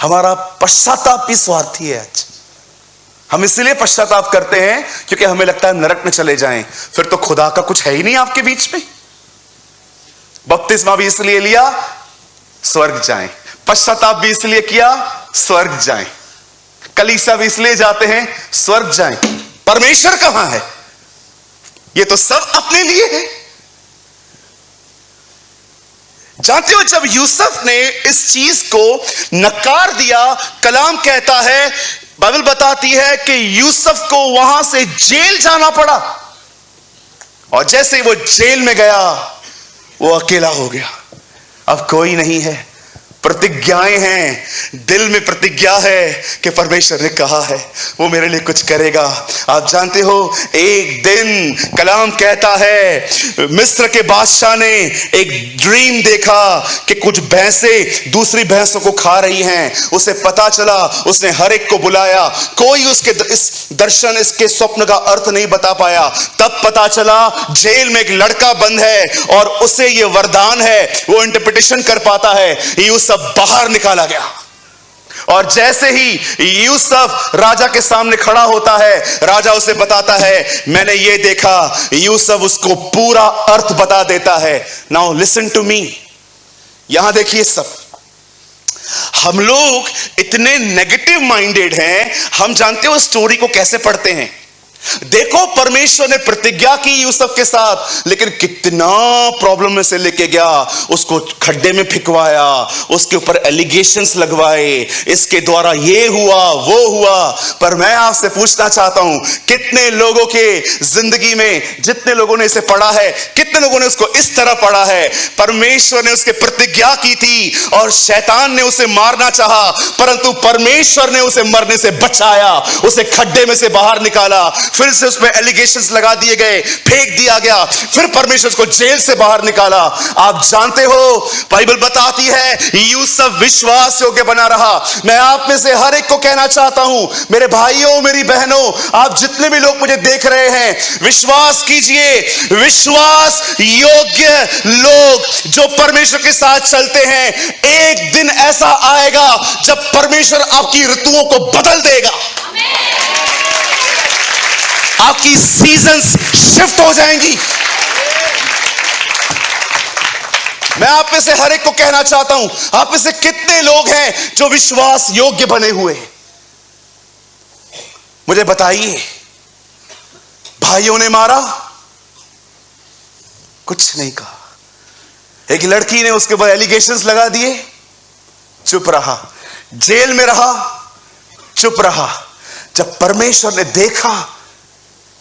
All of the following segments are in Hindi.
हमारा पश्चाताप भी स्वार्थी है। आज हम इसलिए पश्चाताप करते हैं क्योंकि हमें लगता है नरक में चले जाएं, फिर तो खुदा का कुछ है ही नहीं आपके बीच में। बपतिस्मा भी इसलिए लिया स्वर्ग जाएं, पश्चाताप भी इसलिए किया स्वर्ग जाएं, कलीसिया भी इसलिए जाते हैं स्वर्ग जाएं। परमेश्वर कहां है? ये तो सब अपने लिए है। जानते हो, जब यूसुफ ने इस चीज को नकार दिया, कलाम कहता है, बाइबल बताती है कि यूसुफ को वहां से जेल जाना पड़ा, और जैसे ही वो जेल में गया वो अकेला हो गया। अब कोई नहीं है, प्रतिज्ञाएं हैं, दिल में प्रतिज्ञा है कि परमेश्वर ने कहा है वो मेरे लिए कुछ करेगा। आप जानते हो, एक दिन कलाम कहता है मिस्र के बादशाह ने एक ड्रीम देखा कि कुछ भैंसें दूसरी भैंसों को खा रही हैं। उसे पता चला, उसने हर एक को बुलाया, कोई उसके इस दर्शन, इसके स्वप्न का अर्थ नहीं बता पाया। तब पता चला जेल में एक लड़का बंद है और उसे ये वरदान है, वो इंटरप्रिटेशन कर पाता है। यूसुफ बाहर निकाला गया, और जैसे ही यूसुफ राजा के सामने खड़ा होता है, राजा उसे बताता है मैंने ये देखा। यूसुफ उसको पूरा अर्थ बता देता है। नाउ लिसन टू मी, यहां देखिए, सब हम लोग इतने नेगेटिव माइंडेड हैं, हम जानते हो स्टोरी को कैसे पढ़ते हैं। देखो, परमेश्वर ने प्रतिज्ञा की यूसुफ के साथ, लेकिन कितना प्रॉब्लम में से लेके गया, उसको खड्डे में फिकवाया, उसके ऊपर एलिगेशंस लगवाए, इसके द्वारा ये हुआ वो हुआ। पर मैं आपसे पूछना चाहता हूं, कितने लोगों के जिंदगी में, जितने लोगों ने इसे पढ़ा है, कितने लोगों ने उसको इस तरह पढ़ा है, परमेश्वर ने उसके प्रतिज्ञा की थी और शैतान ने उसे मारना चाहा, परंतु परमेश्वर ने उसे मरने से बचाया, उसे खड्डे में से बाहर निकाला, फिर से उसमें एलिगेशंस लगा दिए गए, फेंक दिया गया, फिर परमेश्वर उसको जेल से बाहर निकाला। आप जानते हो, बाइबल बताती है यूसुफ विश्वास योग्य बना रहा। मैं आप में से हर एक को कहना चाहता हूं, मेरे भाइयों, मेरी बहनों, आप जितने भी लोग मुझे देख रहे हैं, विश्वास कीजिए, विश्वास योग्य लोग जो परमेश्वर के साथ चलते हैं, एक दिन ऐसा आएगा जब परमेश्वर आपकी ऋतुओं को बदल देगा, आपकी सीजन्स शिफ्ट हो जाएंगी। मैं आप में से हर एक को कहना चाहता हूं, आप में से कितने लोग हैं जो विश्वास योग्य बने हुए हैं? मुझे बताइए। भाइयों ने मारा, कुछ नहीं कहा। एक लड़की ने उसके बाद एलिगेशंस लगा दिए, चुप रहा। जेल में रहा, चुप रहा। जब परमेश्वर ने देखा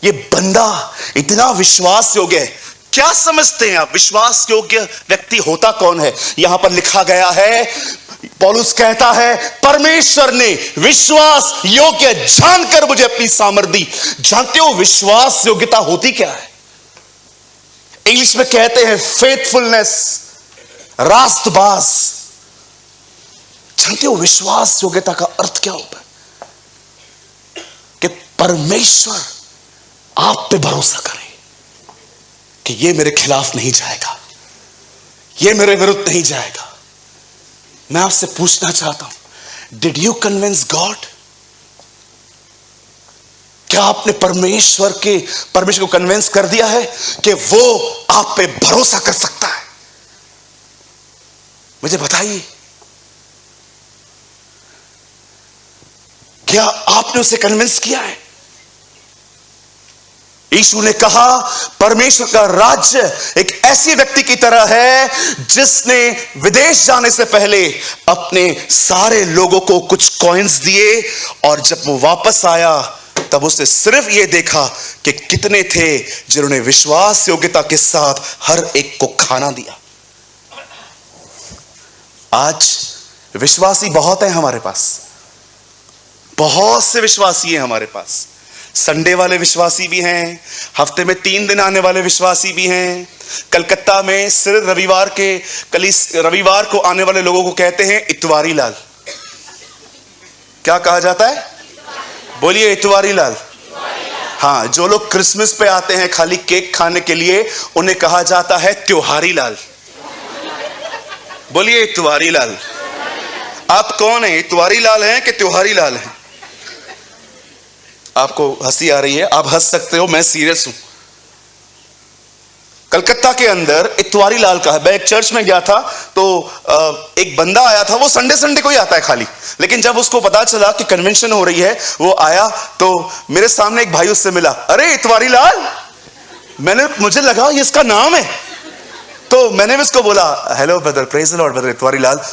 ये बंदा इतना विश्वास योग्य है। क्या समझते हैं आप, विश्वास योग्य व्यक्ति होता कौन है? यहां पर लिखा गया है, पौलुस कहता है परमेश्वर ने विश्वास योग्य जानकर मुझे अपनी सामर्थ दी। जानते हो विश्वास योग्यता होती क्या है? इंग्लिश में कहते हैं फेथफुलनेस, रास्तबाज। जानते हो विश्वास योग्यता का अर्थ क्या होता है? कि परमेश्वर आप पे भरोसा करे कि ये मेरे खिलाफ नहीं जाएगा, ये मेरे विरुद्ध नहीं जाएगा। मैं आपसे पूछना चाहता हूं, डिड यू कन्विंस गॉड? क्या आपने परमेश्वर को कन्विंस कर दिया है कि वो आप पे भरोसा कर सकता है? मुझे बताइए, क्या आपने उसे कन्विंस किया है? यीशु ने कहा परमेश्वर का राज्य एक ऐसी व्यक्ति की तरह है जिसने विदेश जाने से पहले अपने सारे लोगों को कुछ कॉइन्स दिए, और जब वो वापस आया तब उसने सिर्फ ये देखा कि कितने थे जिन्होंने विश्वास योग्यता के साथ हर एक को खाना दिया। आज विश्वासी बहुत है हमारे पास, बहुत से विश्वासी हैं हमारे पास। संडे वाले विश्वासी भी हैं, हफ्ते में 3 दिन आने वाले विश्वासी भी हैं। कलकत्ता में सिर्फ रविवार को आने वाले लोगों को कहते हैं इतवारी लाल। क्या कहा जाता है? बोलिए, इतवारी लाल। हाँ, जो लोग क्रिसमस पे आते हैं खाली केक खाने के लिए, उन्हें कहा जाता है त्योहारी लाल। बोलिए, इतवारी लाल। आप कौन है, इतवारी लाल हैं कि त्योहारी लाल हैं? आपको हंसी आ रही है, आप हंस सकते हो, मैं सीरियस हूं। कलकत्ता के अंदर इतवारी लाल का है। मैं एक चर्च में गया था तो एक बंदा आया था, वो संडे संडे को ही आता है खाली, लेकिन जब उसको पता चला कि कन्वेंशन हो रही है वो आया, तो मेरे सामने एक भाई उससे मिला, अरे इतवारी लाल। मुझे लगा ये इसका नाम है, तो मैंने भी उसको बोला, hello brother, praise the lord brother Itwari Lal.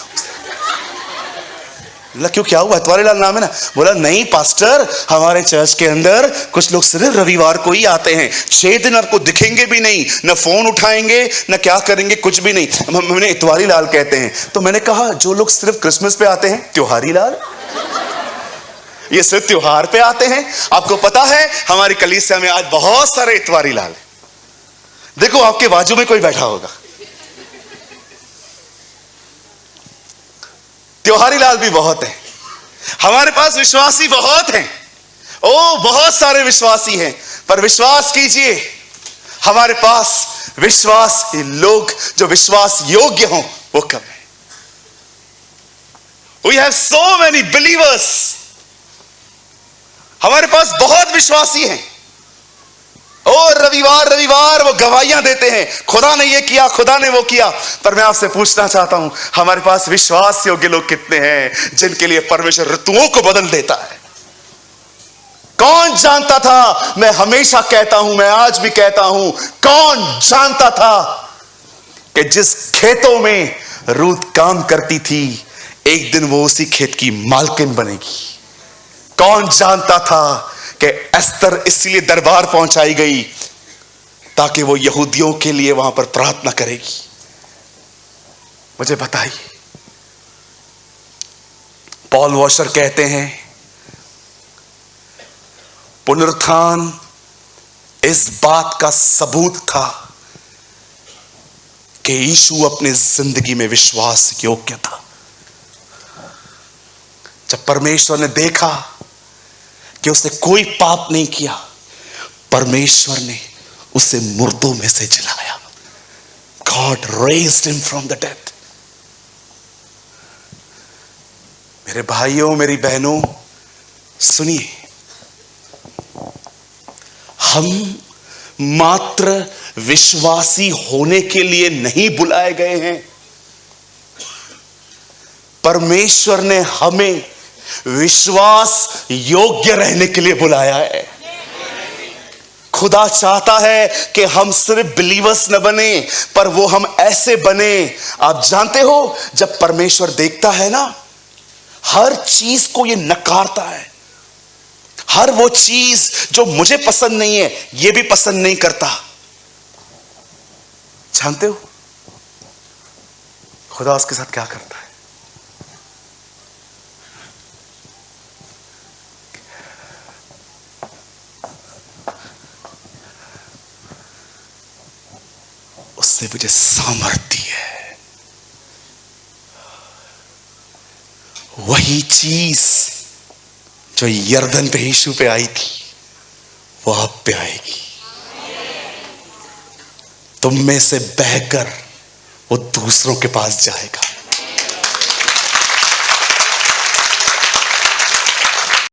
क्यों, क्या हुआ, इतवारी लाल नाम है ना? बोला नहीं पास्टर, हमारे चर्च के अंदर कुछ लोग सिर्फ रविवार को ही आते हैं, 6 दिन आपको दिखेंगे भी नहीं, न फोन उठाएंगे न क्या करेंगे, कुछ भी नहीं, मैंने इतवारी लाल कहते हैं। तो मैंने कहा जो लोग सिर्फ क्रिसमस पे आते हैं, त्योहारी लाल, ये सिर्फ त्योहार पे आते हैं। आपको पता है हमारी कलीसिया में आज बहुत सारे इतवारी लाल। देखो आपके बाजू में कोई बैठा होगा, त्योहारी लाल भी बहुत है। हमारे पास विश्वासी बहुत हैं, ओ बहुत सारे विश्वासी हैं, पर विश्वास कीजिए हमारे पास विश्वास लोग जो विश्वास योग्य हों वो कम है। We have so many believers, हमारे पास बहुत विश्वासी हैं, और रविवार रविवार वो गवाहियां देते हैं, खुदा ने ये किया, खुदा ने वो किया। पर मैं आपसे पूछना चाहता हूं, हमारे पास विश्वास योग्य लोग कितने हैं जिनके लिए परमेश्वर ऋतुओं को बदल देता है? कौन जानता था, मैं हमेशा कहता हूं, मैं आज भी कहता हूं, कौन जानता था कि जिस खेतों में रूत काम करती थी एक दिन वो उसी खेत की मालकिन बनेगी? कौन जानता था कि एस्तर इसलिए दरबार पहुंचाई गई ताकि वो यहूदियों के लिए वहां पर प्रार्थना करेगी? मुझे बताइए। पॉल वॉशर कहते हैं पुनरुत्थान इस बात का सबूत था कि यीशु अपनी जिंदगी में विश्वास योग्य था। जब परमेश्वर ने देखा कि उसने कोई पाप नहीं किया, परमेश्वर ने उसे मुर्दों में से जिलाया। God raised him from the dead। मेरे भाइयों, मेरी बहनों, सुनिए, हम मात्र विश्वासी होने के लिए नहीं बुलाए गए हैं, परमेश्वर ने हमें विश्वास योग्य रहने के लिए बुलाया है। खुदा चाहता है कि हम सिर्फ बिलीवर्स न बने, पर वो हम ऐसे बने। आप जानते हो, जब परमेश्वर देखता है ना, हर चीज को ये नकारता है। हर वो चीज जो मुझे पसंद नहीं है, ये भी पसंद नहीं करता। जानते हो खुदा उसके साथ क्या करता है? उससे मुझे सामर्थ्य है। वही चीज जो यर्दन पे यीशु पे आई थी, वो आप पे आएगी। तुम में से बहकर वो दूसरों के पास जाएगा।